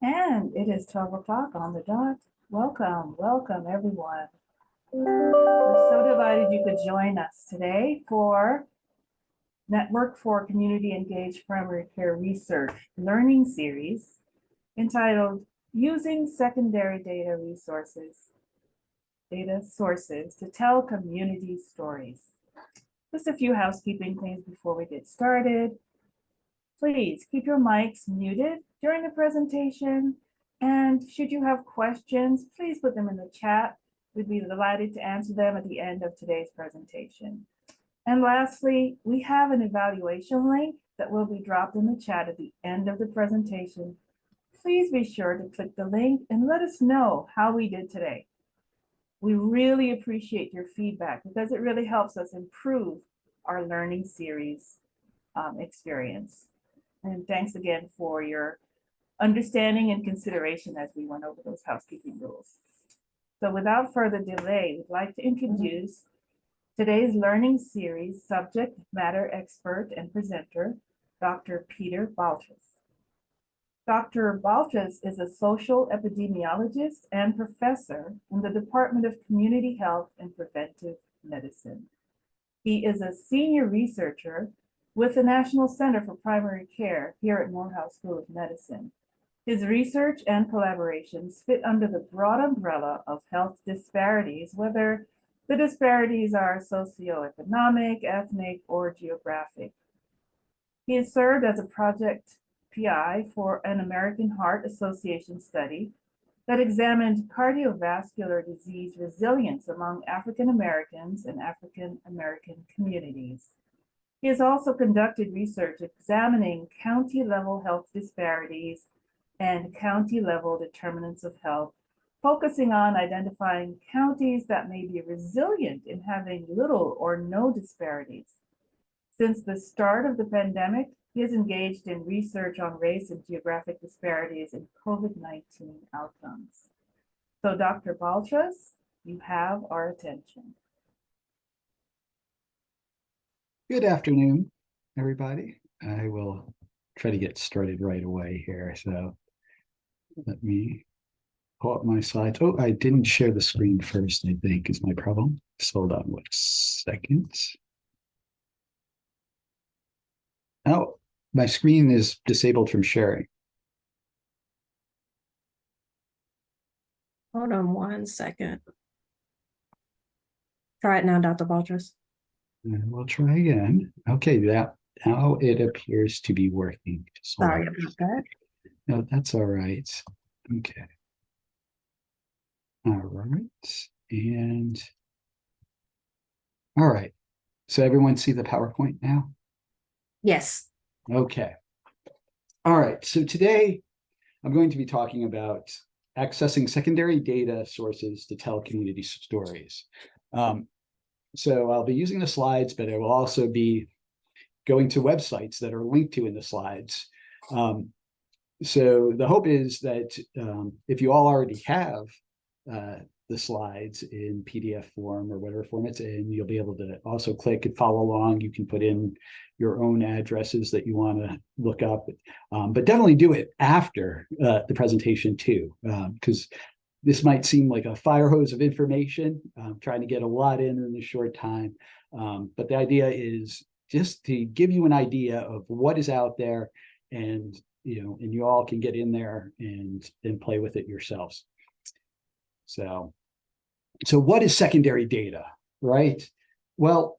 And it is 12 o'clock on the dot. Welcome everyone. We're so delighted you could join us today for Network for Community Engaged Primary Care Research Learning Series entitled Using Secondary Data Sources to Tell Community Stories. Just a few housekeeping things before we get started. Please keep your mics muted during the presentation. And should you have questions, please put them in the chat. We'd be delighted to answer them at the end of today's presentation. And lastly, we have an evaluation link that will be dropped in the chat at the end of the presentation. Please be sure to click the link and let us know how we did today. We really appreciate your feedback because it really helps us improve our learning series experience. And thanks again for your understanding and consideration as we went over those housekeeping rules. So without further delay, we'd like to introduce today's learning series subject matter expert and presenter, Dr. Peter Baltrus. Dr. Baltrus is a social epidemiologist and professor in the Department of Community Health and Preventive Medicine. He is a senior researcher with the National Center for Primary Care here at Morehouse School of Medicine. His research and collaborations fit under the broad umbrella of health disparities, whether the disparities are socioeconomic, ethnic, or geographic. He has served as a project PI for an American Heart Association study that examined cardiovascular disease resilience among African Americans and African American communities. He has also conducted research examining county-level health disparities and county-level determinants of health, focusing on identifying counties that may be resilient in having little or no disparities. Since the start of the pandemic, he has engaged in research on race and geographic disparities in COVID-19 outcomes. So Dr. Baltrus, you have our attention. Good afternoon, everybody. I will try to get started right away here. So let me pull up my slides. Oh, I didn't share the screen first, I think, is my problem. Just hold on 1 second. Oh, my screen is disabled from sharing. Hold on 1 second. Try it now, Dr. Baltrus. And we'll try again. Okay, now it appears to be working. Sorry about that. No, that's all right. Okay. All right. And all right. So everyone see the PowerPoint now? Yes. Okay. All right. So today I'm going to be talking about accessing secondary data sources to tell community stories. So I'll be using the slides, but I will also be going to websites that are linked to in the slides. So the hope is that if you all already have the slides in PDF form or whatever form it's in, you'll be able to also click and follow along. You can put in your own addresses that you want to look up, but definitely do it after the presentation too, because this might seem like a fire hose of information, trying to get a lot in a short time. But the idea is just to give you an idea of what is out there, and you all can get in there and play with it yourselves. So what is secondary data, right? Well,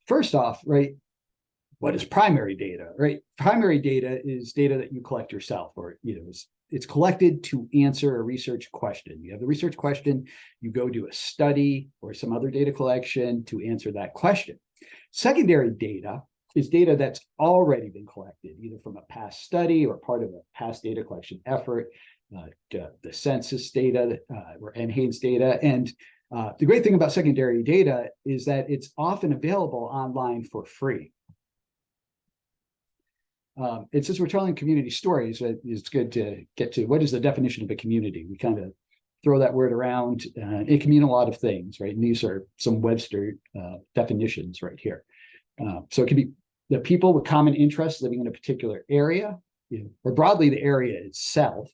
first off, right, what is primary data, right? Primary data is data that you collect yourself, or it's collected to answer a research question. You have the research question, you go do a study or some other data collection to answer that question. Secondary data is data that's already been collected, either from a past study or part of a past data collection effort, the census data or NHANES data. And the great thing about secondary data is that it's often available online for free. And since we're telling community stories, it's good to get to what is the definition of a community. We kind of throw that word around. It can mean a lot of things, right? And these are some Webster definitions right here. So it can be the people with common interests living in a particular area, or broadly the area itself.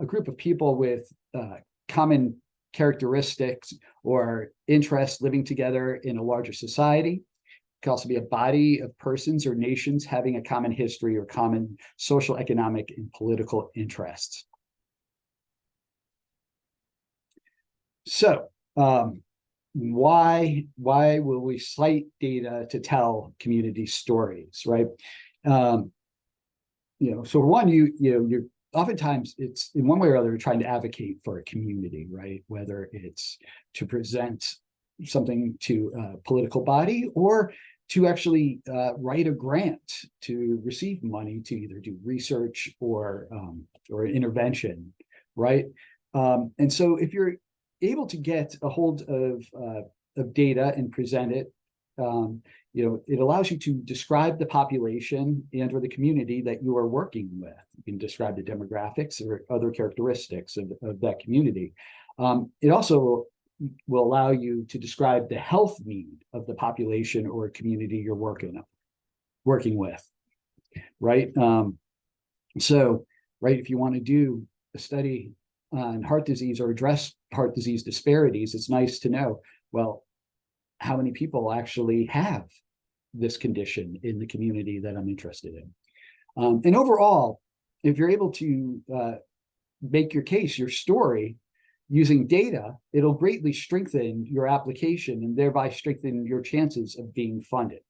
a group of people with common characteristics or interests living together in a larger society. It can also be a body of persons or nations having a common history or common social, economic, and political interests. So, why will we cite data to tell community stories, right? So one, you're oftentimes it's in one way or other trying to advocate for a community, right? Whether it's to present something to a political body or to actually write a grant to receive money to either do research or intervention, right? And so if you're able to get a hold of data and present it, it allows you to describe the population and or the community that you are working with. You can describe the demographics or other characteristics of that community. It also will allow you to describe the health need of the population or community you're working with, right? If you want to do a study on heart disease or address heart disease disparities, it's nice to know, well, how many people actually have this condition in the community that I'm interested in. And overall, if you're able to make your case, your story, using data, it'll greatly strengthen your application and thereby strengthen your chances of being funded.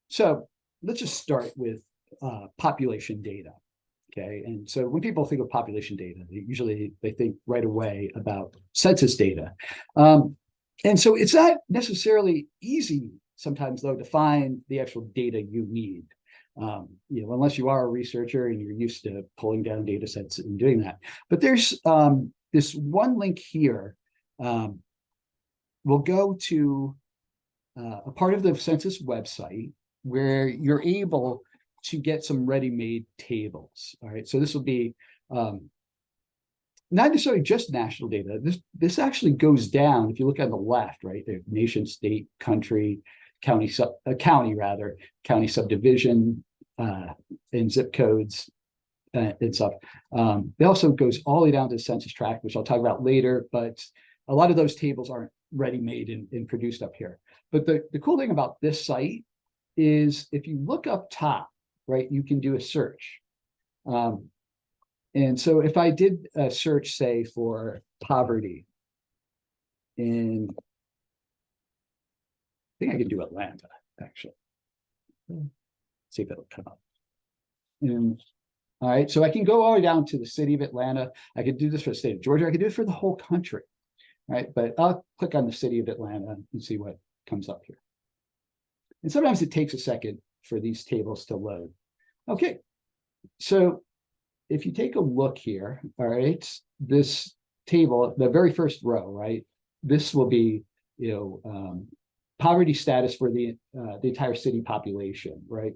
So let's just start with population data. Okay, and so when people think of population data, they think right away about census data. And so it's not necessarily easy sometimes, though, to find the actual data you need, unless you are a researcher and you're used to pulling down data sets and doing that. But there's this one link here. We'll go to a part of the census website where you're able to get some ready-made tables. All right, so this will be not necessarily just national data. This actually goes down. If you look on the left, right, there's nation, state, country, county subdivision, and zip codes and stuff. It also goes all the way down to the census tract, which I'll talk about later. But a lot of those tables aren't ready-made and produced up here. But the cool thing about this site is if you look up top, right, you can do a search. And so if I did a search, say, for poverty in, I think I could do Atlanta, actually. See if it'll come up. All right, so I can go all the way down to the city of Atlanta. I could do this for the state of Georgia. I could do it for the whole country, right? But I'll click on the city of Atlanta and see what comes up here. And sometimes it takes a second for these tables to load. Okay, so if you take a look here, all right, this table, the very first row, right, this will be, poverty status for the entire city population, right?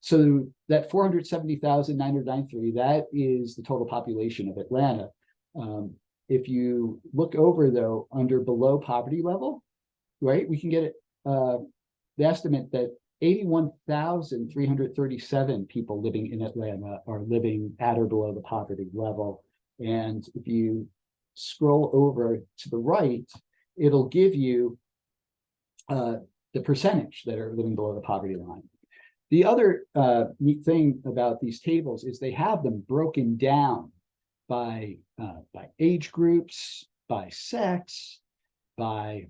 So that 470,993, that is the total population of Atlanta. If you look over, though, under below poverty level, right, we can get the estimate that 81,337 people living in Atlanta are living at or below the poverty level. And if you scroll over to the right, it'll give you the percentage that are living below the poverty line. The other neat thing about these tables is they have them broken down by age groups, by sex, by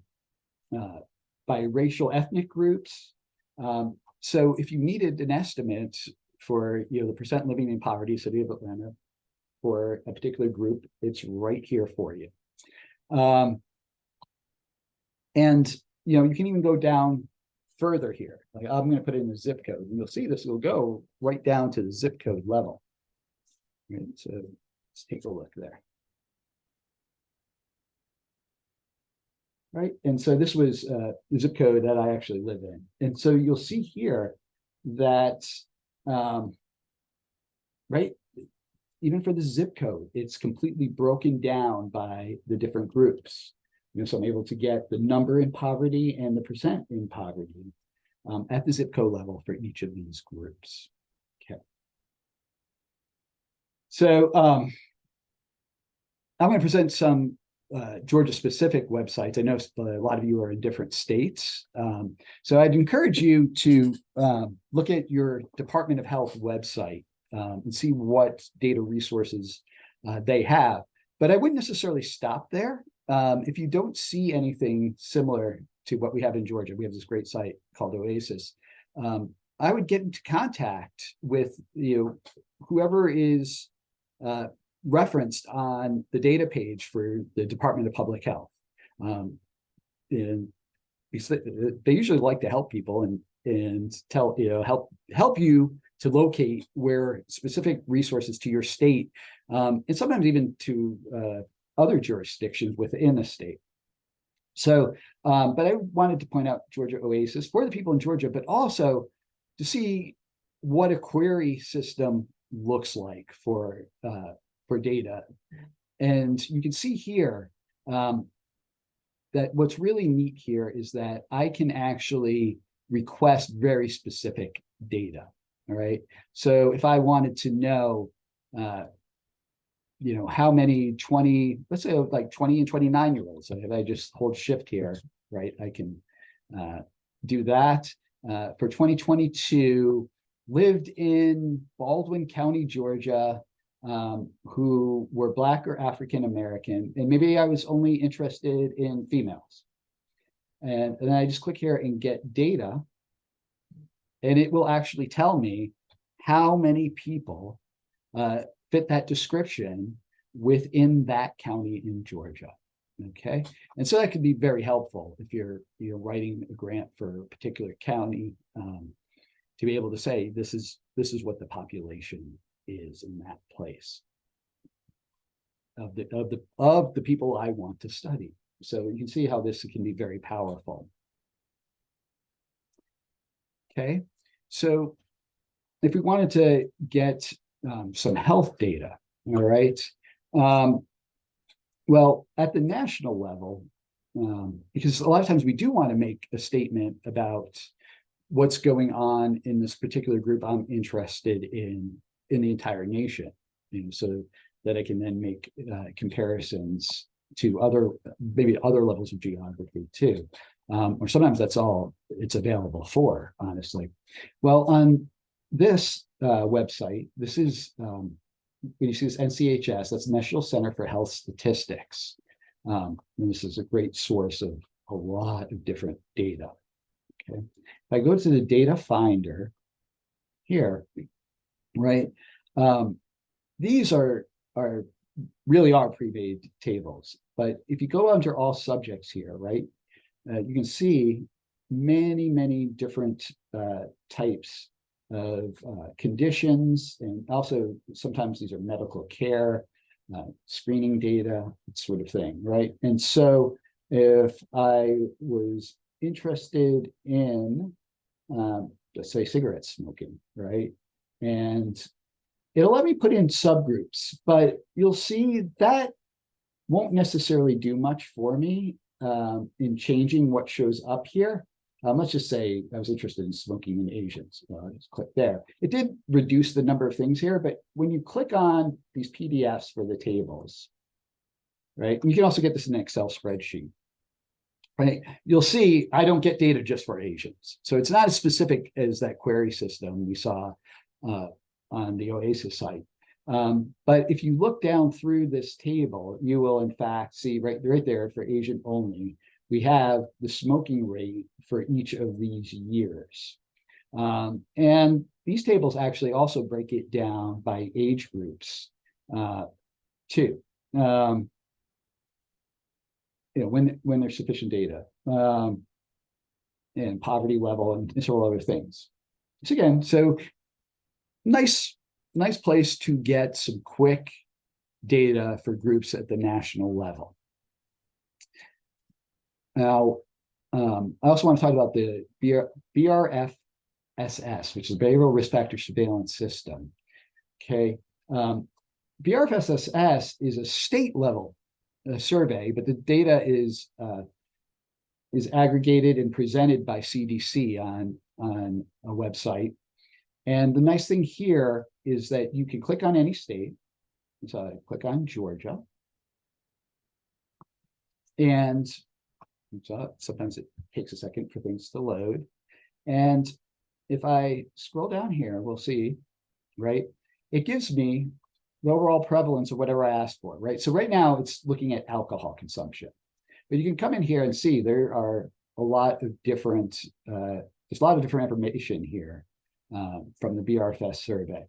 racial ethnic groups. So if you needed an estimate for the percent living in poverty, city of Atlanta, for a particular group, it's right here for you. And you can even go down further here. Like I'm going to put in the zip code, and you'll see this will go right down to the zip code level. Right, so let's take a look there. Right, and so this was the zip code that I actually live in, and so you'll see here that right, even for the zip code, it's completely broken down by the different groups. So I'm able to get the number in poverty and the percent in poverty at the zip code level for each of these groups. Okay. So I'm going to present some Georgia-specific websites. I know a lot of you are in different states. So I'd encourage you to look at your Department of Health website and see what data resources they have. But I wouldn't necessarily stop there. If you don't see anything similar to what we have in Georgia, we have this great site called Oasis. I would get into contact with whoever is referenced on the data page for the Department of Public Health. And they usually like to help people and tell help you to locate where specific resources to your state, and sometimes even to other jurisdictions within a state. So, but I wanted to point out Georgia Oasis for the people in Georgia, but also to see what a query system looks like for data. And you can see here that what's really neat here is that I can actually request very specific data. All right. So if I wanted to know, how many 20, let's say like 20 and 29-year-olds. So if I just hold shift here, right, I can do that. For 2022, lived in Baldwin County, Georgia, who were Black or African American, and maybe I was only interested in females. And then I just click here and get data, and it will actually tell me how many people fit that description within that county in Georgia. Okay, and so that could be very helpful if you're writing a grant for a particular county, to be able to say this is what the population is in that place of the people I want to study. So you can see how this can be very powerful. Okay, so if we wanted to get some health data, all right, well, at the national level, because a lot of times we do want to make a statement about what's going on in this particular group I'm interested in the entire nation, so that I can then make comparisons to maybe other levels of geography too. Or sometimes that's all it's available for, honestly. Well, on this website, this is, when you see this NCHS, that's National Center for Health Statistics. And this is a great source of a lot of different data. Okay, if I go to the data finder here, right, these are really are pre-made tables. But if you go under all subjects here, right, you can see many different types of conditions, and also sometimes these are medical care, screening data, sort of thing, right? And so if I was interested in, let's say, cigarette smoking, right, and it'll let me put in subgroups, but you'll see that won't necessarily do much for me in changing what shows up here. Let's just say I was interested in smoking in Asians. I'll just click there. It did reduce the number of things here, but when you click on these PDFs for the tables, right, and you can also get this in an Excel spreadsheet, right, you'll see I don't get data just for Asians. So it's not as specific as that query system we saw on the Oasis site. But if you look down through this table, you will in fact see right there for Asian only, we have the smoking rate for each of these years. And these tables actually also break it down by age groups too. When there's sufficient data, and poverty level and several other things. So again, nice place to get some quick data for groups at the national level. Now, I also want to talk about the BRFSS, which is Behavioral Risk Factor Surveillance System. Okay, BRFSS is a state level survey, but the data is aggregated and presented by CDC on a website. And the nice thing here is that you can click on any state, So I click on Georgia. And so sometimes it takes a second for things to load. And if I scroll down here, we'll see, right? It gives me the overall prevalence of whatever I asked for, right? So right now it's looking at alcohol consumption. But you can come in here and see there are a lot of different, there's a lot of different information here from the BRFS survey,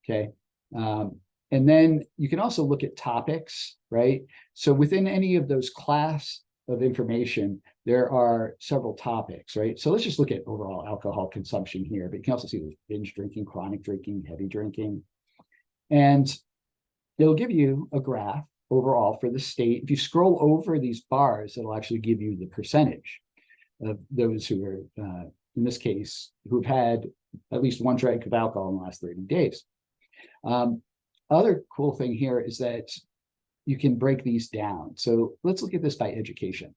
okay? And then you can also look at topics, right? So within any of those class of information, there are several topics, right? So let's just look at overall alcohol consumption here, but you can also see there's binge drinking, chronic drinking, heavy drinking. And it'll give you a graph overall for the state. If you scroll over these bars, it'll actually give you the percentage of those who are, in this case, who've had at least one drink of alcohol in the last 30 days. Other cool thing here is that you can break these down. So let's look at this by education.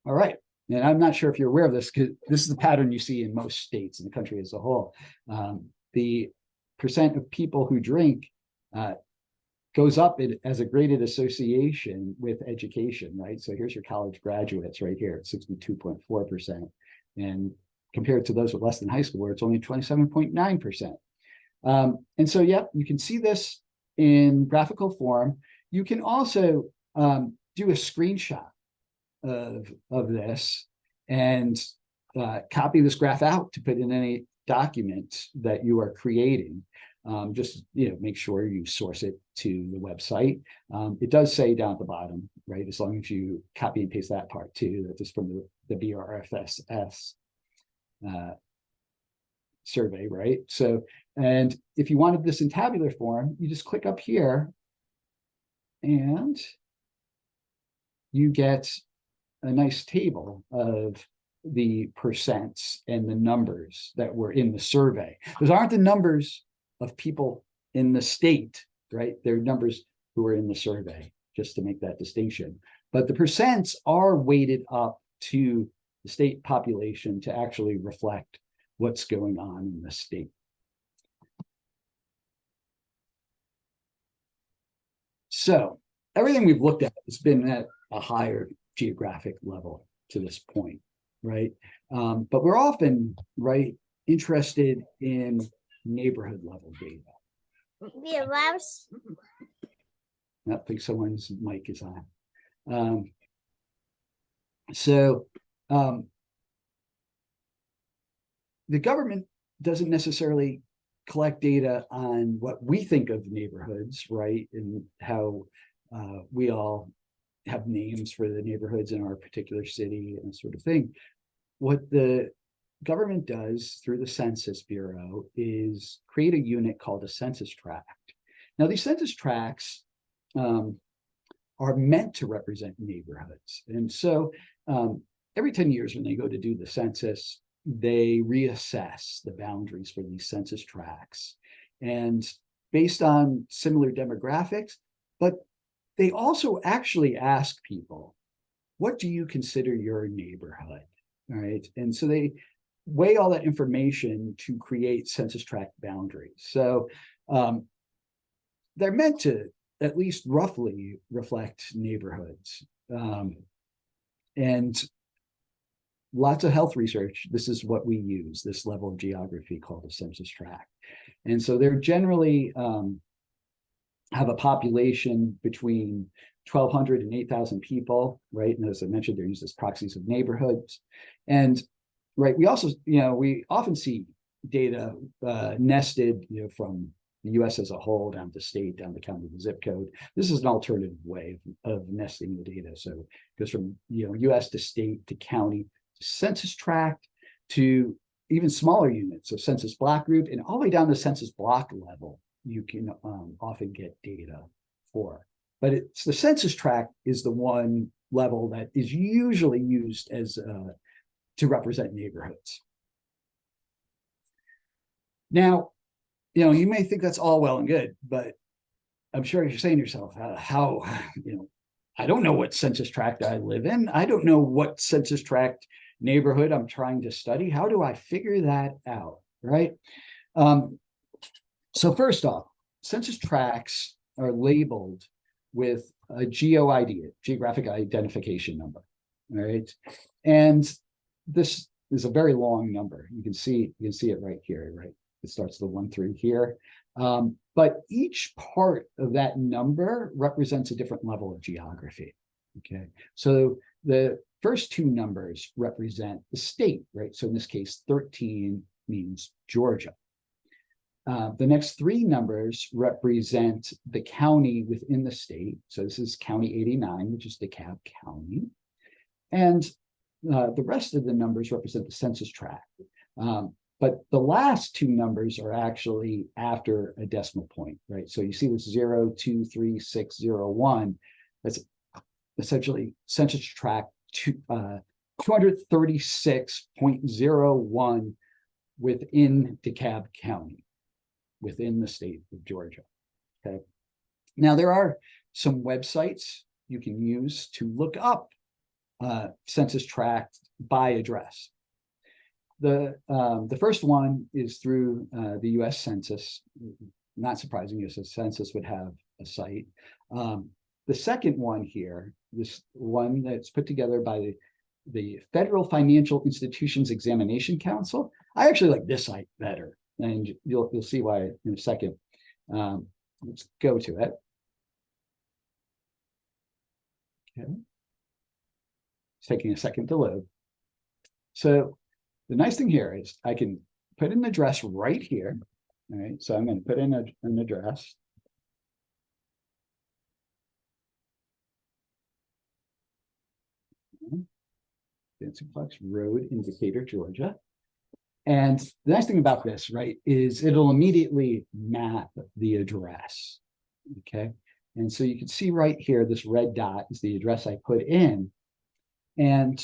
All right. And I'm not sure if you're aware of this, because this is the pattern you see in most states in the country as a whole. The percent of people who drink goes up as a graded association with education, right? So here's your college graduates right here at 62.4%. And compared to those with less than high school, where it's only 27.9%. And so, yep, you can see this in graphical form. You can also do a screenshot of this and copy this graph out to put in any document that you are creating. Just make sure you source it to the website. It does say down at the bottom, right? As long as you copy and paste that part too, that is from the BRFSS survey, right? So, and if you wanted this in tabular form, you just click up here and you get a nice table of the percents and the numbers that were in the survey. Those aren't the numbers of people in the state, right? They're numbers who are in the survey, just to make that distinction. But the percents are weighted up to the state population to actually reflect what's going on in the state. So everything we've looked at has been at a higher geographic level to this point, right? But we're often, right, interested in neighborhood level data. I think someone's mic is on. The government doesn't necessarily collect data on what we think of neighborhoods, right? And how we all have names for the neighborhoods in our particular city and sort of thing. What the government does through the Census Bureau is create a unit called a census tract. Now, these census tracts are meant to represent neighborhoods. And so every 10 years when they go to do the census, they reassess the boundaries for these census tracts. And based on similar demographics, but they also actually ask people, what do you consider your neighborhood? All right. And so they weigh all that information to create census tract boundaries. So they're meant to at least roughly reflect neighborhoods. And lots of health research, this is what we use, this level of geography called a census tract. And so they're generally have a population between 1,200 and 8,000 people, right? And as I mentioned, they're used as proxies of neighborhoods. And right, we also, we often see data nested, from the US as a whole, down to state, down to county, the zip code. This is an alternative way of nesting the data. So it goes from, US to state to county, to census tract, to even smaller units, so census block group, and all the way down to census block level, you can often get data for. But it's the census tract is the one level that is usually used as to represent neighborhoods. Now, you may think that's all well and good, but I'm sure you're saying to yourself, how, I don't know what census tract I live in. I don't know what census tract neighborhood I'm trying to study. How do I figure that out, right? So first off, census tracts are labeled with a GOID, geographic identification number. All right. And this is a very long number. You can see it right here, right? It starts the 1 through here. But each part of that number represents a different level of geography. Okay. So the first two numbers represent the state, right? So in this case, 13 means Georgia. The next three numbers represent the county within the state. So this is County 89, which is DeKalb County. And the rest of the numbers represent the census tract. But the last two numbers are actually after a decimal point, right? So you see this 0, 2, 3, 6, 0, 1. That's essentially census tract 236.01 within DeKalb County, within the state of Georgia. Okay. Now there are some websites you can use to look up census tract by address. The first one is through the U.S. Census. Not surprising, U.S. Census would have a site. The second one here, this one that's put together by the Federal Financial Institutions Examination Council. I actually like this site better, and you'll see why in a second. Let's go to it. Okay. It's taking a second to load. So the nice thing here is I can put an address right here. All right, so I'm going to put in an address. Dancingplex Road in Decatur, Georgia. And the nice thing about this, right, is it'll immediately map the address. Okay. And so you can see right here, this red dot is the address I put in. And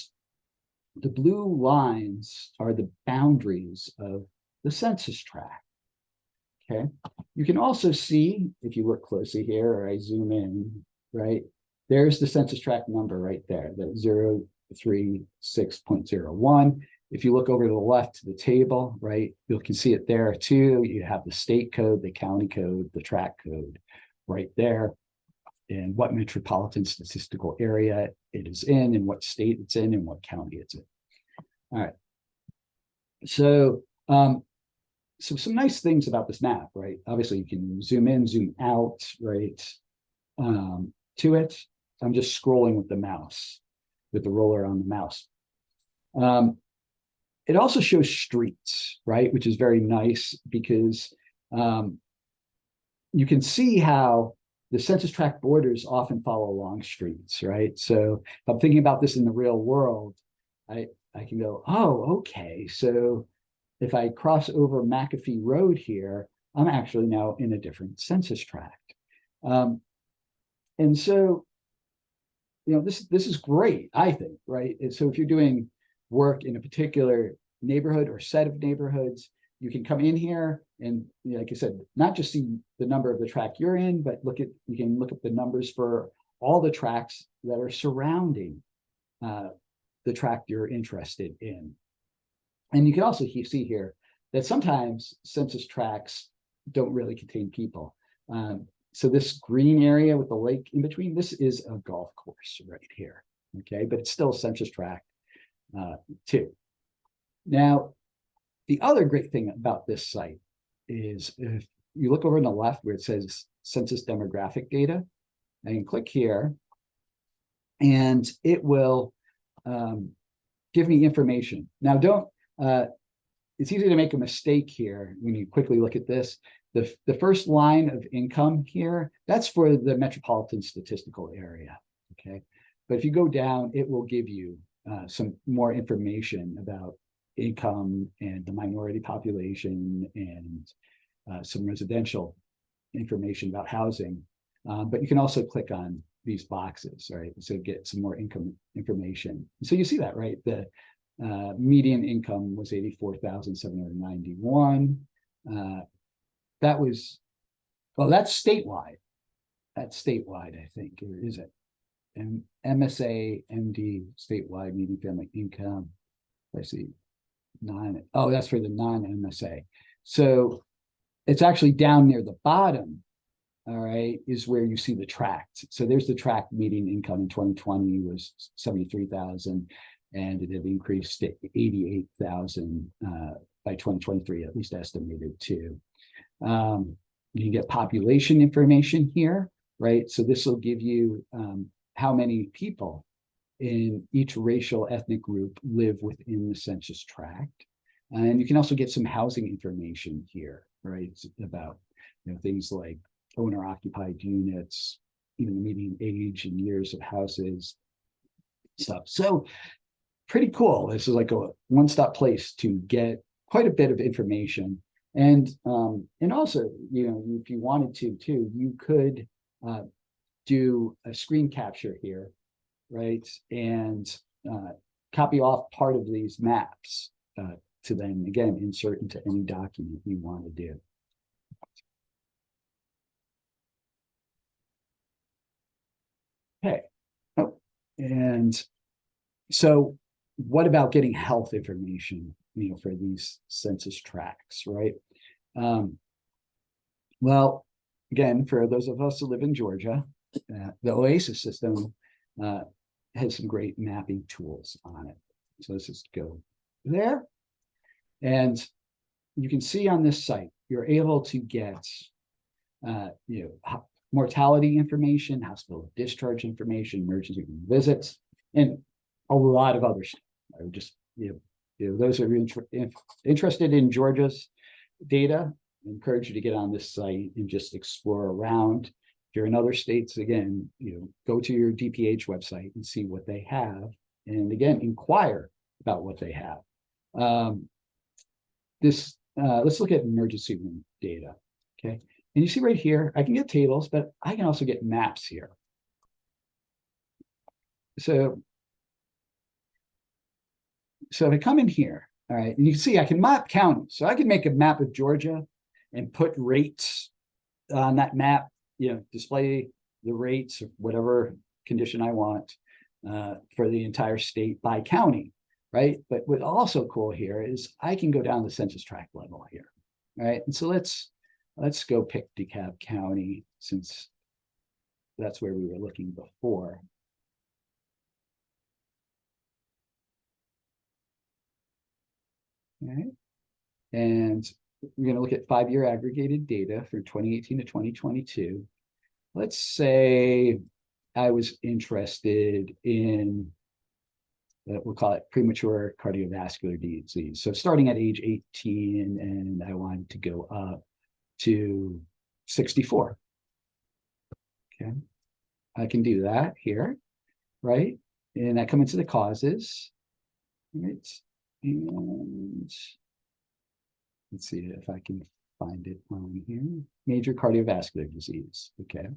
the blue lines are the boundaries of the census tract. Okay. You can also see, if you look closely here, or I zoom in, right, there's the census tract number right there, the 036.01. If you look over to the left to the table, right, you can see it there too. You have the state code, the county code, the tract code right there, and what metropolitan statistical area it is in, and what state it's in, and what county it's in. All right. So, so some nice things about this map, right? Obviously, you can zoom in, zoom out, right, to it. I'm just scrolling with the mouse, with the roller on the mouse. It also shows streets, right, which is very nice because you can see how the census tract borders often follow along streets, right? So if I'm thinking about this in the real world, I can go, oh, okay. So if I cross over McAfee Road here, I'm actually now in a different census tract. And so, you know, this is great, I think, right? And so if you're doing work in a particular neighborhood or set of neighborhoods, you can come in here and, like I said, not just see the number of the tract you're in, but you can look at the numbers for all the tracts that are surrounding the tract you're interested in. And you can also see here that sometimes census tracts don't really contain people. So this green area with the lake in between, this is a golf course right here, okay? But it's still a census tract too. Now, the other great thing about this site is if you look over on the left where it says census demographic data, I can click here and it will give me information. Now, it's easy to make a mistake here when you quickly look at this. The first line of income here, that's for the metropolitan statistical area, okay? But if you go down, it will give you some more information about income and the minority population and some residential information about housing. But you can also click on these boxes, right? So get some more income information. So you see that, right? The median income was 84,791. That was, well, that's statewide. That's statewide, I think, or is it? And MSA, MD, statewide median family income. Let's see, that's for the non-MSA. So it's actually down near the bottom, all right, is where you see the tract. So there's the tract median income in 2020 was 73,000, and it had increased to 88,000 by 2023, at least estimated to. You can get population information here, right? So this will give you how many people in each racial ethnic group live within the census tract. And you can also get some housing information here, right? It's about things like owner-occupied units, even the median age and years of houses, stuff. So pretty cool. This is like a one-stop place to get quite a bit of information. And also, if you wanted to too, you could do a screen capture here, right? And copy off part of these maps to then, again, insert into any document you want to do. Okay. Oh, and so what about getting health information, for these census tracts, right? Well, again, for those of us who live in Georgia, the OASIS system has some great mapping tools on it. So let's just go there. And you can see on this site, you're able to get, mortality information, hospital discharge information, emergency room visits, and a lot of other stuff. I would just, those are interested in Georgia's data, I encourage you to get on this site and just explore around. If you're in other states, again, go to your DPH website and see what they have. And again, inquire about what they have. Let's look at emergency room data, okay? And you see right here, I can get tables, but I can also get maps here. So if I come in here, all right, and you can see I can map counties. So I can make a map of Georgia and put rates on that map, display the rates of whatever condition I want for the entire state by county, right? But what's also cool here is I can go down the census tract level here, right? And so let's go pick DeKalb County, since that's where we were looking before. Okay. And we're going to look at 5-year aggregated data for 2018 to 2022. Let's say I was interested in, we'll call it premature cardiovascular disease. So starting at age 18, and I wanted to go up to 64. Okay, I can do that here, right? And I come into the causes, right? And let's see if I can find it on here. Major cardiovascular disease, okay?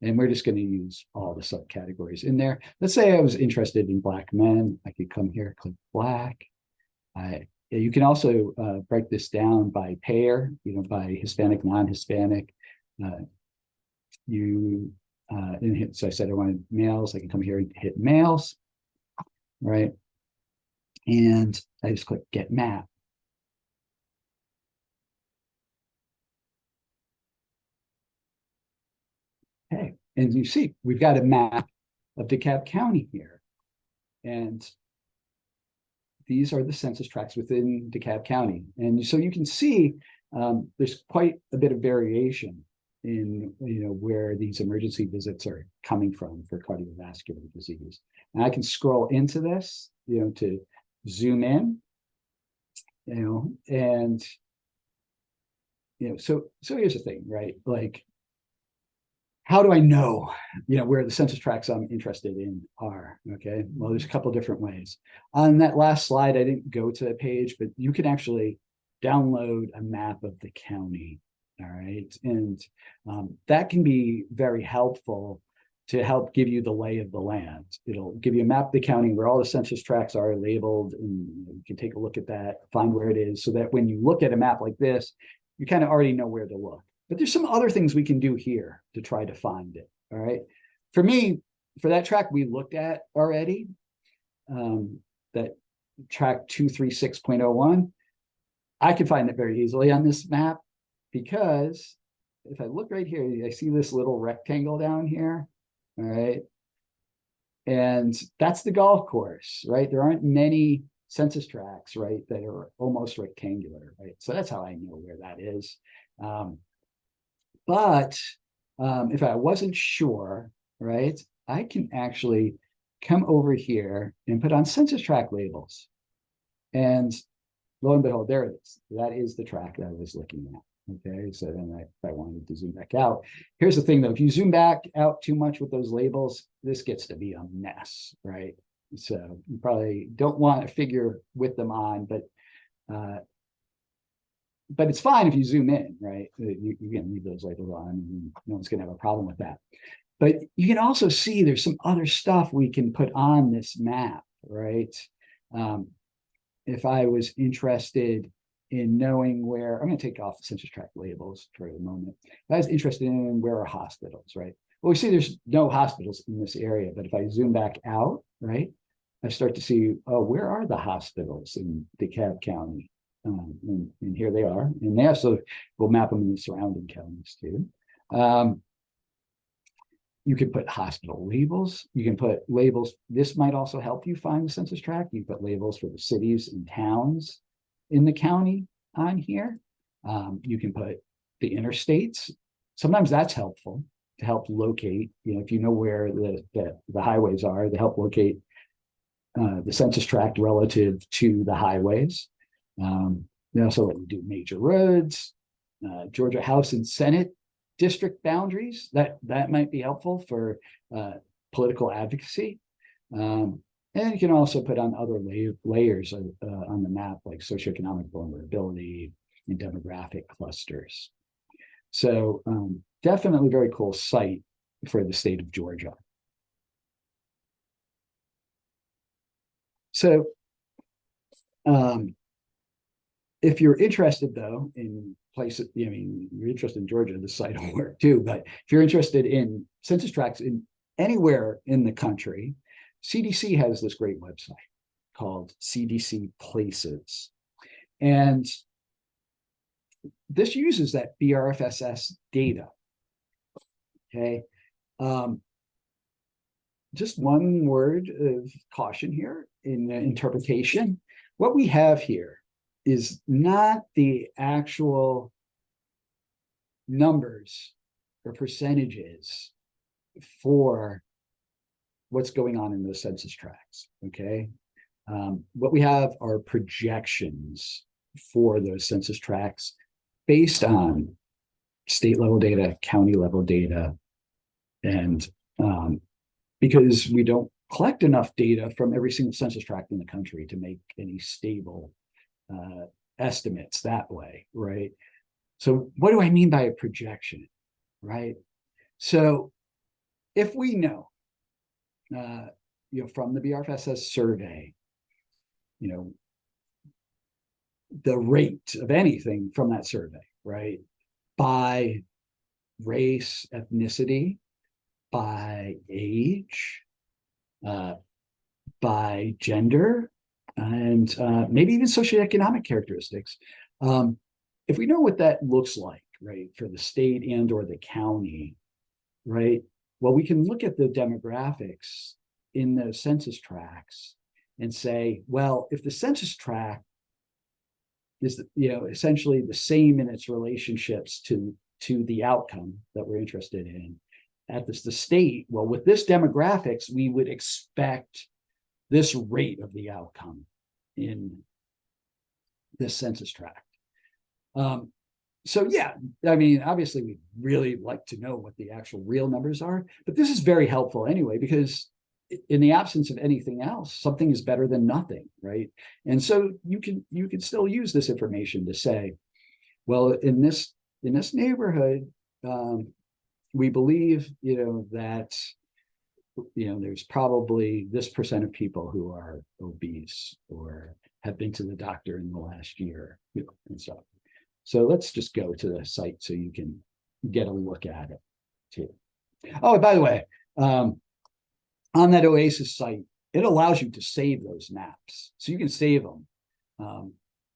And we're just going to use all the subcategories in there. Let's say I was interested in Black men. I could come here, click Black. You can also break this down by payer, by Hispanic, non-Hispanic. So I said I wanted males. I can come here and hit males, right? And I just click Get Map. Okay, and you see we've got a map of DeKalb County here, and these are the census tracts within DeKalb County. And so you can see there's quite a bit of variation in where these emergency visits are coming from for cardiovascular disease. And I can scroll into this, to zoom in, and so here's the thing, right? Like, how do I know, where the census tracts I'm interested in are? Okay, well, there's a couple different ways. On that last slide, I didn't go to the page, but you can actually download a map of the county. All right, and that can be very helpful to help give you the lay of the land. It'll give you a map of the county where all the census tracts are labeled, and you can take a look at that, find where it is, so that when you look at a map like this, you kind of already know where to look. But there's some other things we can do here to try to find it, all right? For me, for that tract we looked at already, that tract 236.01, I can find it very easily on this map. because if I look right here, I see this little rectangle down here, all right? And that's the golf course, right? There aren't many census tracts, right, that are almost rectangular, right? So that's how I know where that is. But if I wasn't sure, right, I can actually come over here and put on census tract labels. And lo and behold, there it is. That is the tract that I was looking at. Okay, so then if I wanted to zoom back out, here's the thing though, if you zoom back out too much with those labels, this gets to be a mess, right? So you probably don't want to figure with them on, but it's fine if you zoom in, right? You can leave those labels on, and no one's gonna have a problem with that. But you can also see there's some other stuff we can put on this map, right? If I was interested in knowing where, I'm going to take off the census tract labels for a moment. If I was interested in where are hospitals, right? Well, we see there's no hospitals in this area, but if I zoom back out, right, I start to see, oh, where are the hospitals in DeKalb County? And here they are. And they also will map them in the surrounding counties too. You can put hospital labels. You can put labels. This might also help you find the census tract. You put labels for the cities and towns in the county on here. You can put the interstates. Sometimes that's helpful to help locate, if you know where the highways are, to help locate the census tract relative to the highways. They also let you do major roads, Georgia House and Senate district boundaries. That might be helpful for political advocacy. And you can also put on other layers on the map, like socioeconomic vulnerability and demographic clusters. So definitely very cool site for the state of Georgia. So if you're interested though in places, you're interested in Georgia, the site will work too, but if you're interested in census tracts in anywhere in the country, CDC has this great website called CDC Places. And this uses that BRFSS data. Okay. Just one word of caution here in the interpretation. What we have here is not the actual numbers or percentages for what's going on in those census tracts, okay? What we have are projections for those census tracts based on state level data, county level data, and because we don't collect enough data from every single census tract in the country to make any stable estimates that way, right? So what do I mean by a projection, right? So if we know, from the BRFSS survey, the rate of anything from that survey, right? By race, ethnicity, by age, by gender, and maybe even socioeconomic characteristics. If we know what that looks like, right, for the state and or the county, right, well, we can look at the demographics in those census tracts and say, well, if the census tract is, essentially the same in its relationships to the outcome that we're interested in at the state, well, with this demographics, we would expect this rate of the outcome in this census tract. So yeah, obviously we'd really like to know what the actual real numbers are, but this is very helpful anyway, because in the absence of anything else, something is better than nothing, right? And so you can still use this information to say, well, in this neighborhood, we believe, that, there's probably this percent of people who are obese or have been to the doctor in the last year, and stuff. So let's just go to the site so you can get a look at it too. Oh, by the way, on that OASIS site, it allows you to save those maps. So you can save them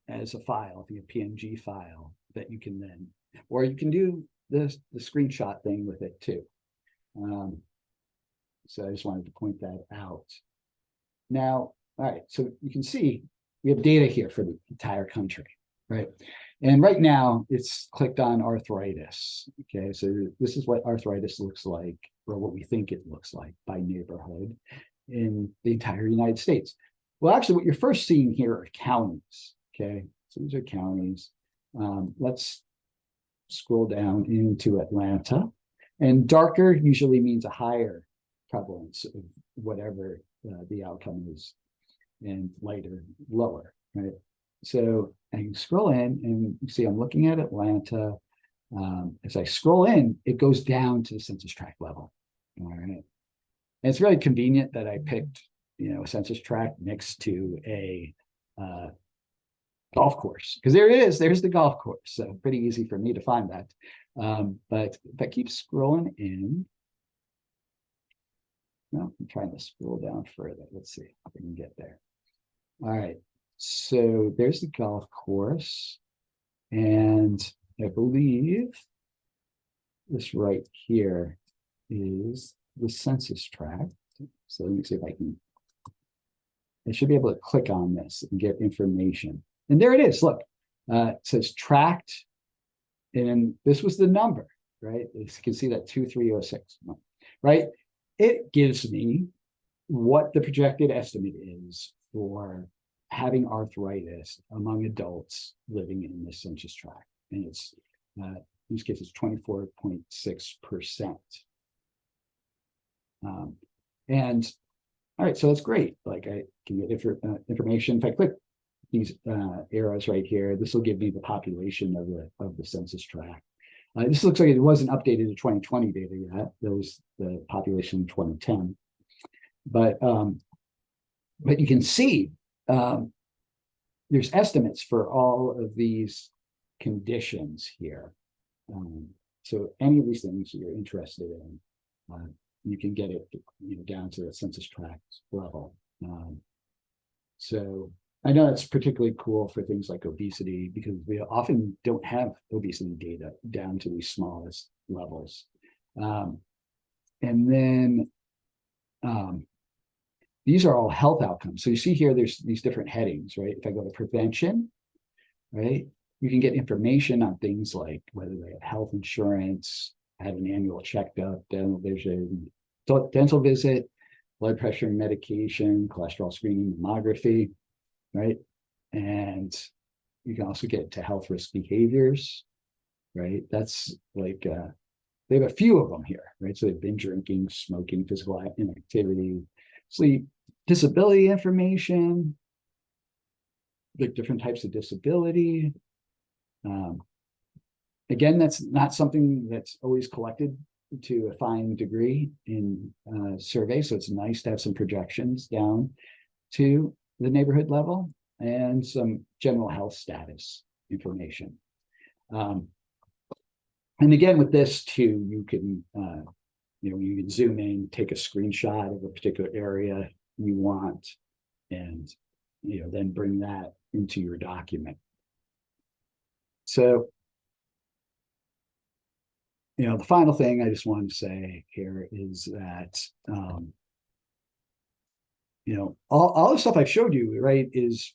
as a file, the PNG file that you can then or you can do the screenshot thing with it too. So I just wanted to point that out. Now, all right, so you can see we have data here for the entire country, right? And right now it's clicked on arthritis. Okay, so this is what arthritis looks like, or what we think it looks like by neighborhood in the entire United States. Well, actually, what you're first seeing here are counties. Okay, so these are counties. Let's scroll down into Atlanta, and darker usually means a higher prevalence of whatever the outcome is, and lighter, lower, right? So I can scroll in and you see I'm looking at Atlanta. As I scroll in, it goes down to the census tract level. All right. And it's really convenient that I picked, a census tract next to a golf course, because there it is. There's the golf course. So pretty easy for me to find that. But if I keep scrolling in, no, I'm trying to scroll down further. Let's see if I can get there. All right. So there's the golf course. And I believe this right here is the census tract. So let me see if I should be able to click on this and get information. And there it is. Look, it says tract. And this was the number, right? You can see that 2306, right? It gives me what the projected estimate is for having arthritis among adults living in this census tract. And it's, in this case, it's 24.6%. And all right, so that's great. Like I can get information. If I click these arrows right here, this will give me the population of the census tract. This looks like it wasn't updated to 2020 data yet. There was the population in 2010. But you can see there's estimates for all of these conditions here. So any of these things you're interested in, you can get it down to the census tract level. So I know it's particularly cool for things like obesity, because we often don't have obesity data down to these smallest levels. And then these are all health outcomes. So you see here, there's these different headings, right? If I go to prevention, right, you can get information on things like whether they have health insurance, had an annual checkup, dental vision, dental visit, blood pressure and medication, cholesterol screening, mammography, right? And you can also get to health risk behaviors, right? That's like, they have a few of them here, right? So they've been drinking, smoking, physical inactivity, sleep, disability information, like different types of disability. Again, that's not something that's always collected to a fine degree in surveys. So it's nice to have some projections down to the neighborhood level and some general health status information. And again, with this too, you can, you can zoom in, take a screenshot of a particular area you want, and, then bring that into your document. So, the final thing I just wanted to say here is that, all the stuff I've showed you, right, is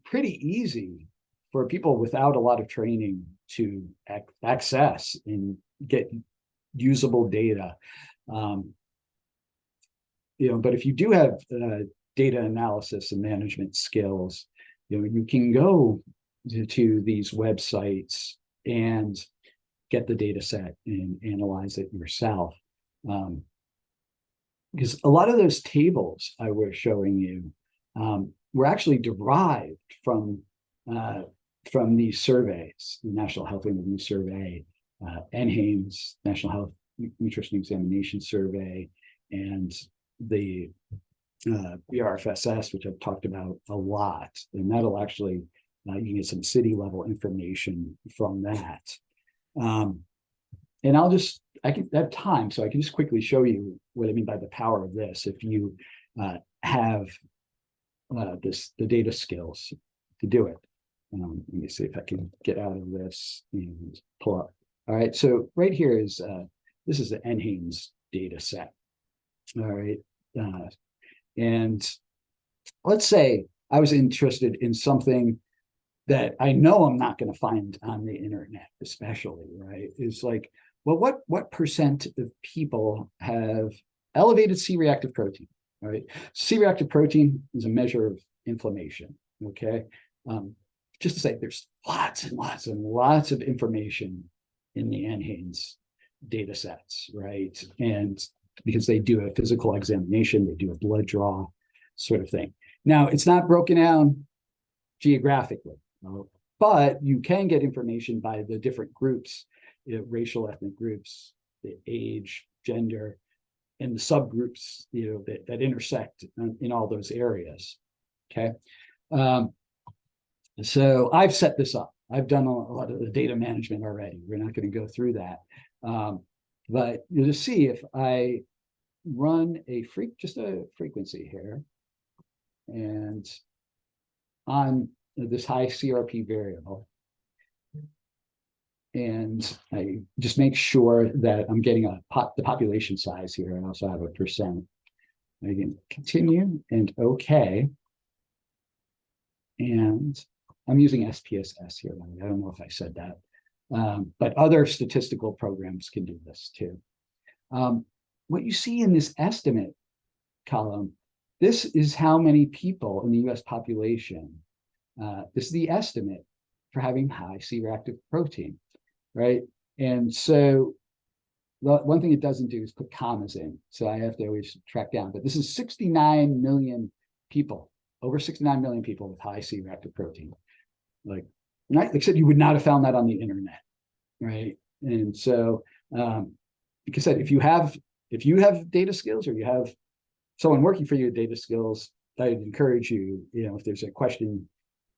pretty easy for people without a lot of training to access and get usable data. But if you do have data analysis and management skills, you can go to these websites and get the data set and analyze it yourself. Because a lot of those tables I was showing you were actually derived from these surveys, the National Health Review Survey, NHANES, National Health Nutrition Examination Survey, and the BRFSS, which I've talked about a lot. And that'll actually, you can get some city level information from that. And I have time, so I can just quickly show you what I mean by the power of this. If you have the data skills to do it. Let me see if I can get out of this and pull up. All right, so right here is this is the NHANES data set. All right, and let's say I was interested in something that I know I'm not going to find on the internet, especially, right? Is like, well, what percent of people have elevated C-reactive protein, right? C-reactive protein is a measure of inflammation, okay? Just to say, there's lots and lots and lots of information in the NHANES data sets, right? And because they do a physical examination, they do a blood draw sort of thing. Now, it's not broken down geographically, but you can get information by the different groups, racial, ethnic groups, the age, gender, and the subgroups, that intersect in all those areas. Okay. So I've set this up. I've done a lot of the data management already. We're not going to go through that. But you'll just see if I run just a frequency here, and on this high CRP variable, and I just make sure that I'm getting the population size here. I also have a percent. I can continue and okay. And I'm using SPSS here. I don't know if I said that, but other statistical programs can do this too. What you see in this estimate column, this is how many people in the US population. This is the estimate for having high C-reactive protein, right? And so the one thing it doesn't do is put commas in. So I have to always track down, but this is 69 million people, over 69 million people with high C-reactive protein. Like I said, you would not have found that on the internet, right? And so, like I said, if you have data skills, or you have someone working for you with data skills, I'd encourage you, if there's a question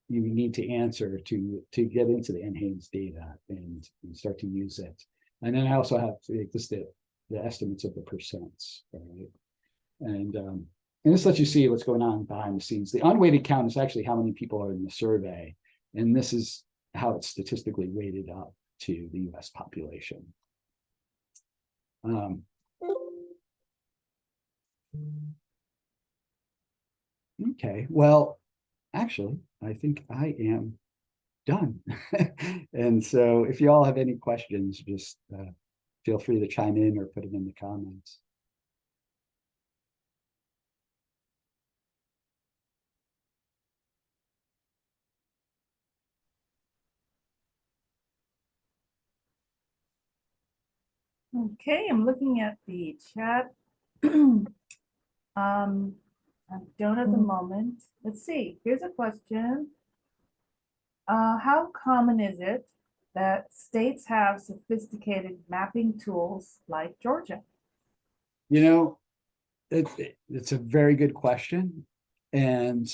you need to answer, to get into the NHANES data and start to use it. And then I also have just the estimates of the percents, right? And this lets you see what's going on behind the scenes. The unweighted count is actually how many people are in the survey, and this is how it's statistically weighted up to the US population. Okay, well, actually, I think I am done. And so if you all have any questions, just feel free to chime in or put them in the comments. Okay, I'm looking at the chat. I don't at the moment. Let's see, here's a question. How common is it that states have sophisticated mapping tools like Georgia? It's a very good question. And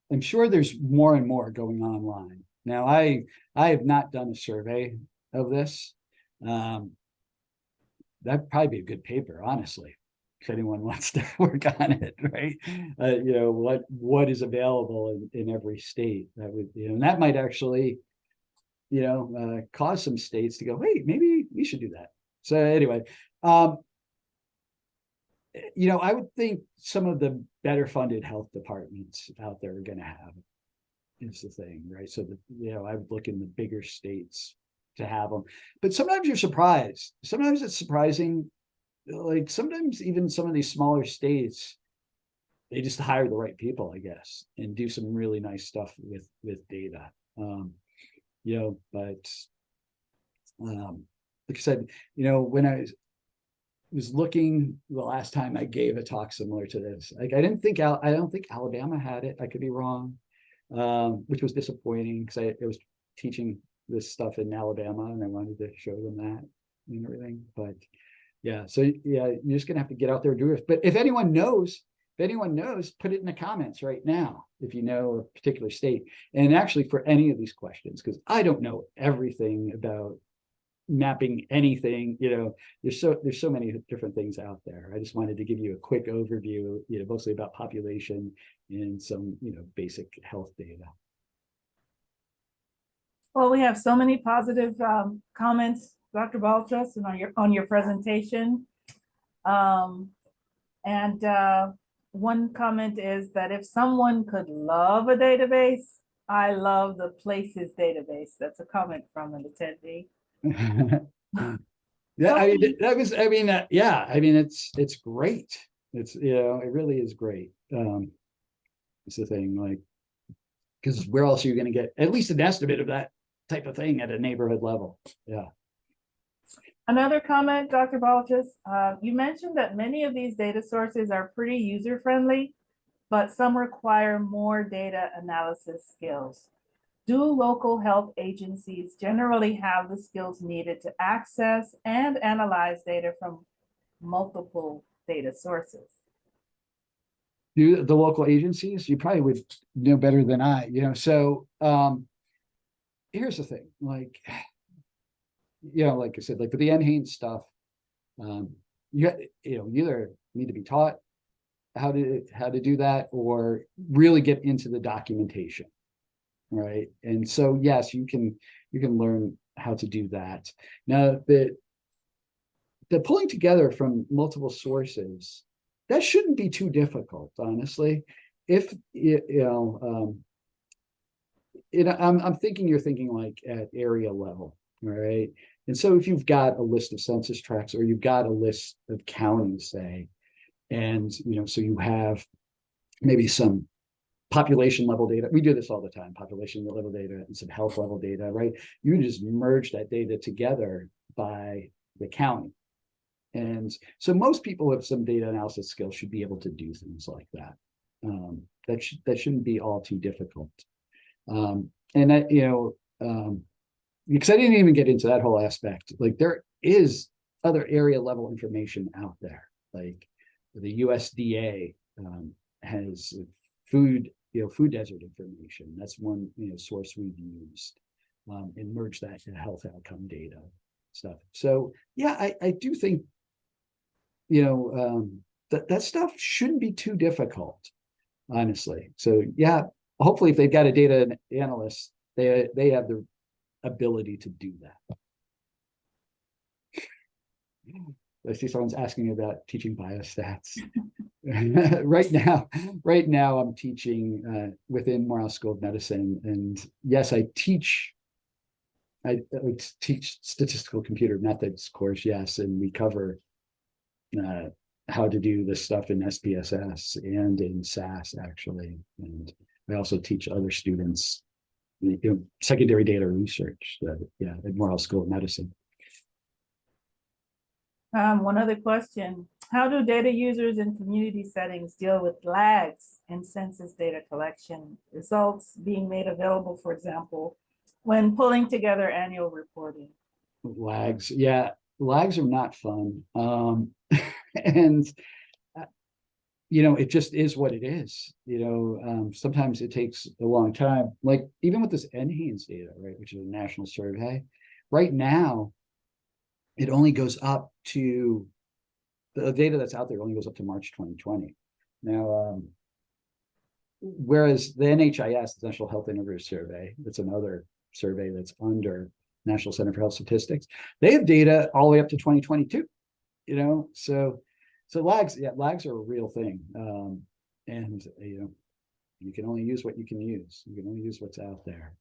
I'm sure there's more and more going online. Now, I have not done a survey of this. That'd probably be a good paper, honestly, if anyone wants to work on it, right? What is available in every state, that would, and that might actually, cause some states to go, hey, maybe we should do that. So anyway, I would think some of the better funded health departments out there are going to have it, is the thing, right? So I would look in the bigger states to have them, but sometimes you're surprised. Sometimes it's surprising. Like sometimes even some of these smaller states, they just hire the right people, I guess, and do some really nice stuff with data. But like I said, when I was looking the last time I gave a talk similar to this, like I don't think Alabama had it. I could be wrong, which was disappointing because I was teaching this stuff in Alabama and I wanted to show them that and everything. But yeah, so yeah, you're just gonna have to get out there and do it. But if anyone knows, put it in the comments right now if you know a particular state. And actually for any of these questions, because I don't know everything about mapping anything, there's so many different things out there. I just wanted to give you a quick overview, mostly about population and some, basic health data. Well, we have so many positive comments, Dr. Baltrus, and on your presentation. And one comment is that if someone could love a database, I love the places database. That's a comment from an attendee. Yeah, I mean, So- that was, I mean, yeah, I mean, it's great. It's, you know, it really is great. It's the thing, like, because where else are you going to get at least an estimate of that type of thing at a neighborhood level? Yeah. Another comment, Dr. Baltrus, you mentioned that many of these data sources are pretty user-friendly, but some require more data analysis skills. Do local health agencies generally have the skills needed to access and analyze data from multiple data sources? Do the local agencies, you probably would know better than I, you know, so here's the thing, like, you know, like I said, like with the NHANES stuff, you either need to be taught how to do that or really get into the documentation, right? And so yes, you can learn how to do that. Now the pulling together from multiple sources, that shouldn't be too difficult, honestly. If I'm thinking you're thinking like at area level, right? And so if you've got a list of census tracts or you've got a list of counties, say, and so you have maybe some population level data. We do this all the time, population level data and some health level data, right? You just merge that data together by the county. And so most people with some data analysis skills should be able to do things like that. That shouldn't be all too difficult. And that, because I didn't even get into that whole aspect. Like there is other area level information out there. Like the USDA has food desert information. That's one source we've used and merge that to health outcome data stuff. So yeah, I do think that stuff shouldn't be too difficult, honestly. So yeah, hopefully if they've got a data analyst, they have the ability to do that. I see someone's asking about teaching biostats. Right now I'm teaching within Morehouse School of Medicine, and yes, I teach statistical computer methods course, yes, and we cover how to do this stuff in SPSS and in SAS actually, and I also teach other students secondary data research at Morehouse School of Medicine. One other question. How do data users in community settings deal with lags in census data collection, results being made available, for example, when pulling together annual reporting? Lags, yeah, lags are not fun. And it just is what it is. Sometimes it takes a long time. Like even with this NHANES data, right, which is a national survey, right now, it only goes up to the data that's out there only goes up to March 2020. Now, whereas the NHIS, the National Health Interview Survey, that's another survey that's under National Center for Health Statistics, they have data all the way up to 2022. So lags are a real thing. And you can only use what you can use. You can only use what's out there.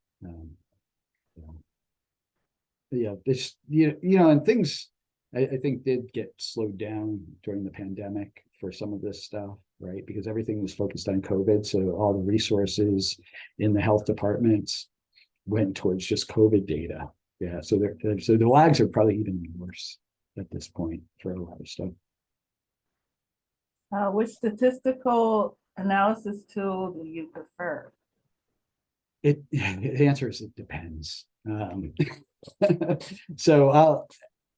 This and things I think did get slowed down during the pandemic for some of this stuff, right? Because everything was focused on COVID. So all the resources in the health departments went towards just COVID data. Yeah. So the lags are probably even worse at this point for a lot of stuff. Which statistical analysis tool do you prefer? The answer is it depends. So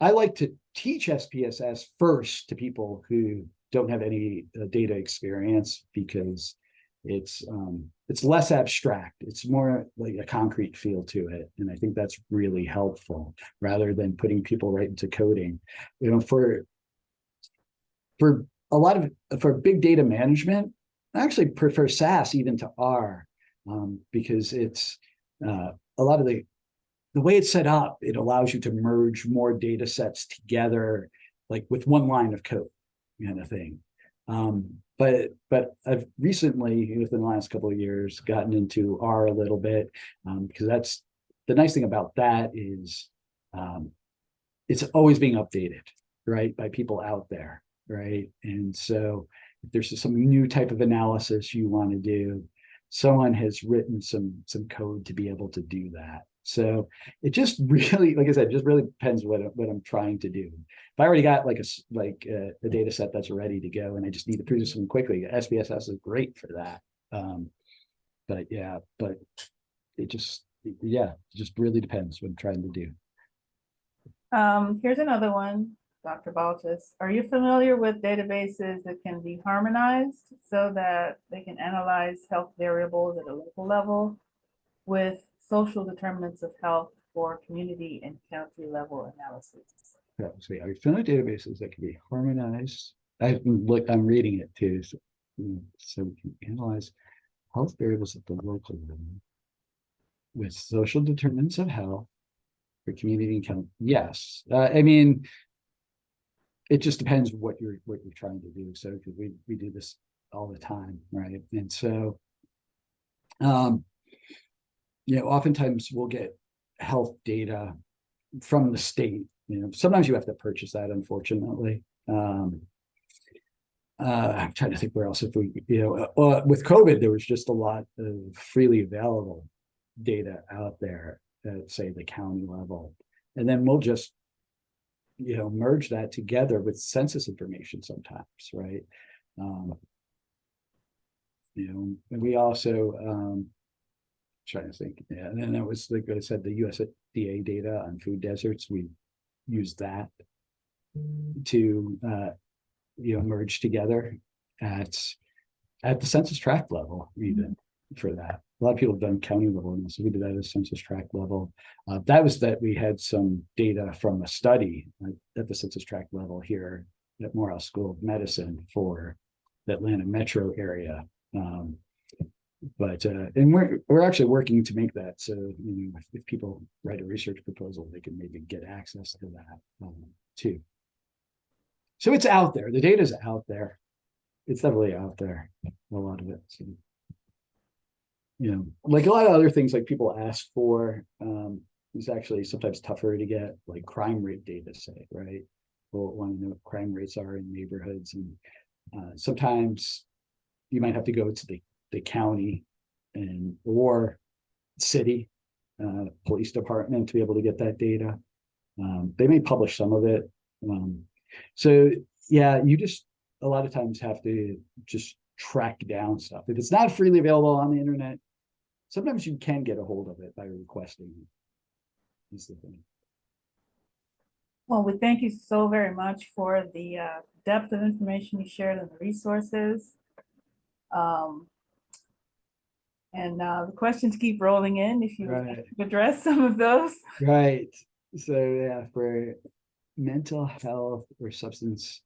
I like to teach SPSS first to people who don't have any data experience because it's less abstract. It's more like a concrete feel to it, and I think that's really helpful rather than putting people right into coding. For a lot of big data management, I actually prefer SAS even to R because it's a lot of the the way it's set up, it allows you to merge more data sets together, like with one line of code kind of thing. But I've recently, within the last couple of years, gotten into R a little bit, because that's the nice thing about that is it's always being updated, right, by people out there, right? And so if there's some new type of analysis you want to do, someone has written some code to be able to do that. So it just really, like I said, just really depends what I'm trying to do. If I already got like a data set that's ready to go and I just need to produce something quickly, SPSS is great for that. But it just really depends what I'm trying to do. Here's another one, Dr. Baltrus. Are you familiar with databases that can be harmonized so that they can analyze health variables at a local level with social determinants of health for community and county level analysis? Yeah, so are you familiar with databases that can be harmonized? I'm reading it too, so we can analyze health variables at the local level with social determinants of health for community and county. Yes, I mean, it just depends what you're trying to do. So because we do this all the time, right? And so, oftentimes we'll get health data from the state. Sometimes you have to purchase that, unfortunately. I'm trying to think where else. If we, with COVID, there was just a lot of freely available data out there at, say, the county level, and then we'll just merge that together with census information sometimes, right? And we also trying to think, yeah, and then that was, like I said, the USDA data on food deserts. We used that to merge together at the census tract level, even for that. A lot of people have done county level, and so we did that at census tract level. That we had some data from a study at the census tract level here at Morehouse School of Medicine for the Atlanta metro area. And we're actually working to make that so if people write a research proposal, they can maybe get access to that too. So it's out there. The data is out there. It's definitely out there. A lot of it. So, like a lot of other things, like people ask for, is actually sometimes tougher to get, like crime rate data, say, right? People want to know what crime rates are in neighborhoods, and sometimes you might have to go to the county or city police department to be able to get that data. They may publish some of it. So yeah, you just a lot of times have to just track down stuff. If it's not freely available on the internet, sometimes you can get a hold of it by requesting it, is the thing. Well, we thank you so very much for the depth of information you shared and the resources. And the questions keep rolling in if you Right. address some of those. Right. So yeah, for mental health or substance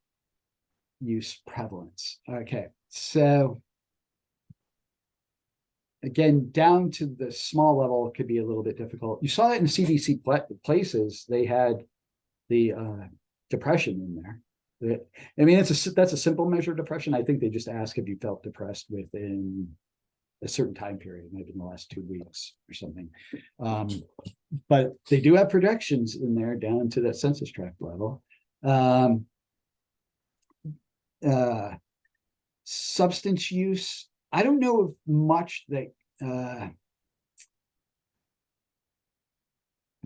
use prevalence. Okay. So again, down to the small level, it could be a little bit difficult. You saw that in CDC places, they had the depression in there. I mean, that's a simple measure of depression. I think they just ask if you felt depressed within a certain time period, maybe in the last 2 weeks or something. But they do have projections in there down to that census tract level. Substance use, I don't know of much that I'm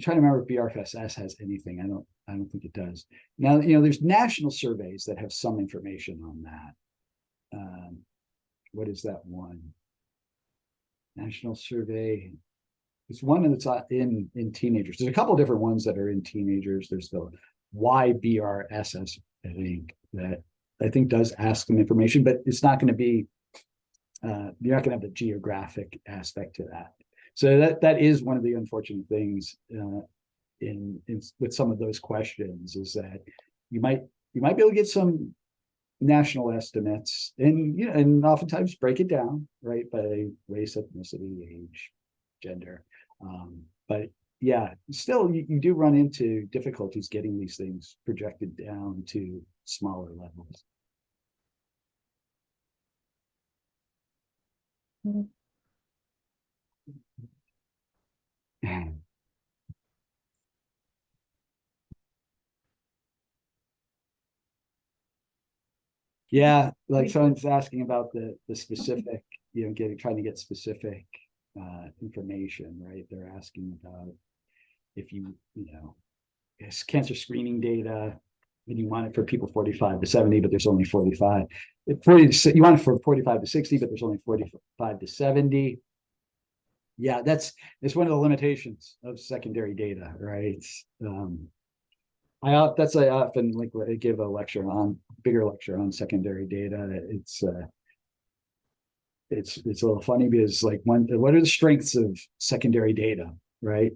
trying to remember if BRFSS has anything. I don't think it does. Now, there's national surveys that have some information on that. What is that one? National survey. It's one that's in teenagers. There's a couple of different ones that are in teenagers. There's the YBRSS, I think, that I think does ask some information, but it's not going to be, you're not going to have the geographic aspect to that. So that is one of the unfortunate things with some of those questions, is that you might be able to get some national estimates and oftentimes break it down, right, by race, ethnicity, age, gender. But yeah, still you do run into difficulties getting these things projected down to smaller levels. Mhm. Yeah, like someone's asking about the specific, trying to get specific information, right? They're asking about if it's cancer screening data and you want it for people 45 to 70, but there's only 45. You want it for 45 to 60, but there's only 45 to 70. Yeah, it's one of the limitations of secondary data, right? I often like give a bigger lecture on secondary data. It's a little funny because like what are the strengths of secondary data, right?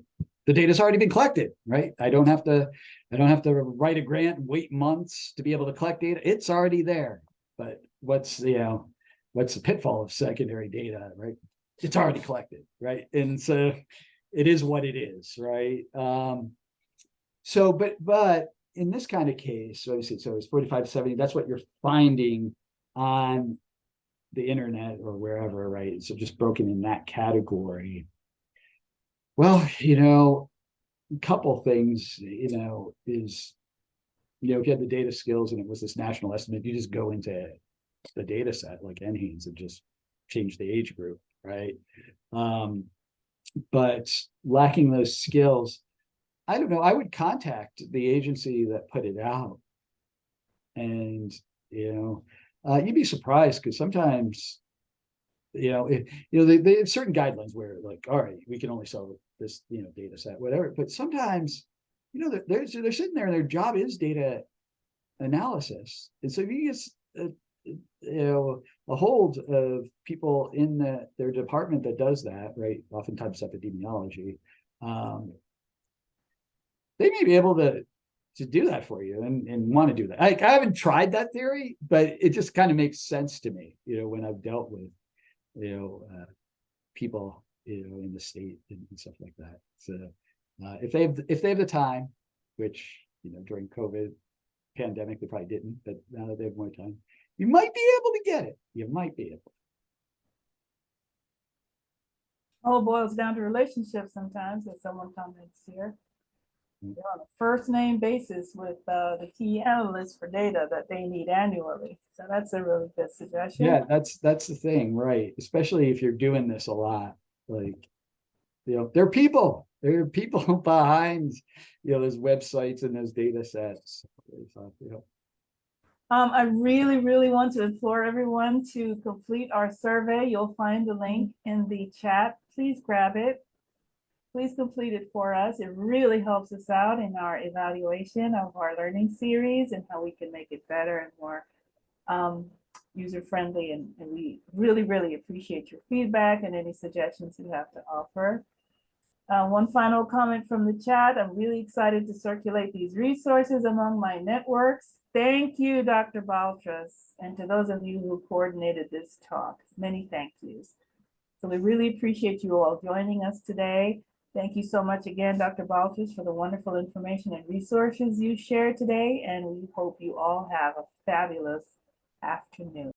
The data's already been collected, right? I don't have to write a grant and wait months to be able to collect data. It's already there. But what's the pitfall of secondary data, right? It's already collected, right? And so it is what it is, right? But in this kind of case, so it's 45 to 70, that's what you're finding on the internet or wherever, right? So just broken in that category. Well, a couple things, is, if you had the data skills and it was this national estimate, you just go into the data set like NHANES and just change the age group, right? But lacking those skills, I don't know, I would contact the agency that put it out. And, you'd be surprised because sometimes, they have certain guidelines where like, all right, we can only sell this, data set, whatever. But sometimes, they're sitting there and their job is data analysis. And so if you get a hold of people in their department that does that, right? Oftentimes epidemiology, they may be able to do that for you and want to do that. I haven't tried that theory, but it just kind of makes sense to me, when I've dealt with, people, in the state and stuff like that. So if they have the time, which, during COVID pandemic, they probably didn't, but now that they have more time, you might be able to get it. You might be able. All boils down to relationships sometimes, as someone comments here. They're on a first name basis with the key analysts for data that they need annually. So that's a really good suggestion. Yeah, that's the thing, right? Especially if you're doing this a lot, like, there are people behind, those websites and those data sets. I really, really want to implore everyone to complete our survey. You'll find the link in the chat. Please grab it. Please complete it for us. It really helps us out in our evaluation of our learning series and how we can make it better and more user-friendly. And we really, really appreciate your feedback and any suggestions you have to offer. One final comment from the chat. I'm really excited to circulate these resources among my networks. Thank you, Dr. Baltrus, and to those of you who coordinated this talk. Many thank yous. So we really appreciate you all joining us today. Thank you so much again, Dr. Baltrus, for the wonderful information and resources you shared today, and we hope you all have a fabulous afternoon.